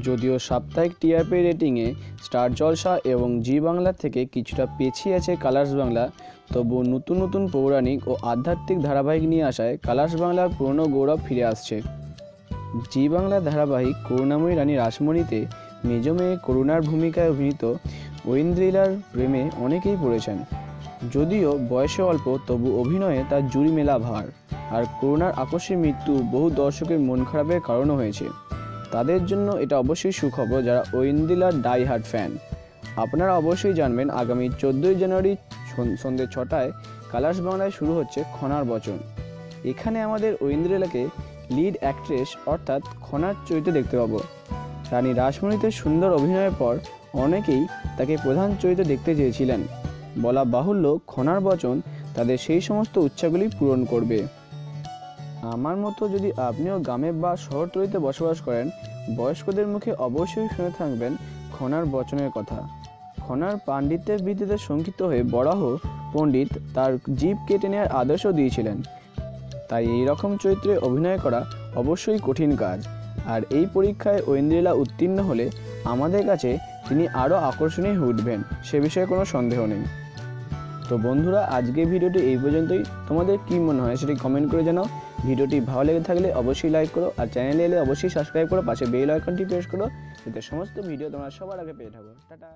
যদিও সাপ্তাহিক TRP রেটিংয়ে star জলসা এবং জি বাংলা থেকে কিছুটা পিছিয়ে আছে কালার্স বাংলা, তবুও নতুন নতুন পৌরাণিক ও আধ্যাত্মিক ধারাবাহিক নিয়ে আসায় কালার্স বাংলার পুরনো গৌরব ফিরে আসছে। জি বাংলা ধারাবাহিক করুণাময়ী রানী রাসমণিতে মেজ মেয়ে করুণার ভূমিকায় অভিনীত ঐন্দ্রিলার প্রেমে অনেকেই পড়েছেন। যদিও বয়সে অল্প, তবু অভিনয়ে তার জুড়ি মেলা ভার। আর করুণার আকস্মিক মৃত্যু বহু দর্শকের মন খারাপের কারণও হয়েছে। তাদের জন্য এটা অবশ্যই সুখবর যারা ঐন্দ্রিলার ডাই হার্ড ফ্যান। আপনারা অবশ্যই জানবেন আগামী 14ই জানুয়ারি সন্ধ্যে 6টায় কালার্স বাংলায় শুরু হচ্ছে খনার বচন। এখানে আমাদের ঐন্দ্রিলাকে লিড অ্যাক্ট্রেস অর্থাৎ খনার চরিত্রে দেখতে পাবো। রানী রাসমণিতে সুন্দর অভিনয়ের পর অনেকেই তাকে প্রধান চরিত্রে দেখতে চেয়েছিলেন। বলা বাহুল্য, খনার বচন তাদের সেই সমস্ত ইচ্ছাগুলি পূরণ করবে। আমার মতো যদি আপনিও গ্রামে বা শহরতলিতে বসবাস করেন, বয়স্কদের মুখে অবশ্যই শুনে থাকবেন খনার বচনের কথা। খনার পাণ্ডিত্যের ভিত্তিতে শঙ্কিত হয়ে বরাহ পণ্ডিত তার জিভ কেটে নেওয়ার আদেশও দিয়েছিলেন। তাই এই রকম চরিত্রে অভিনয় করা অবশ্যই কঠিন কাজ। আর এই পরীক্ষায় ঐন্দ্রিলা উত্তীর্ণ হলে আমাদের কাছে তিনি আরও আকর্ষণীয় হয়ে উঠবেন, সে বিষয়ে কোনো সন্দেহ নেই। তো বন্ধুরা, আজকের ভিডিওটি এই পর্যন্তই। তোমাদের কী মনে হয় সেটি কমেন্ট করে জানাও। ভিডিওটি ভালো লেগে থাকলে অবশ্যই লাইক করো, আর চ্যানেলে এলে অবশ্যই সাবস্ক্রাইব করো, পাশে বেল আইকনটি প্রেস করো, যাতে সমস্ত ভিডিও তোমরা সবার আগে পেয়ে থাকো। টাটা।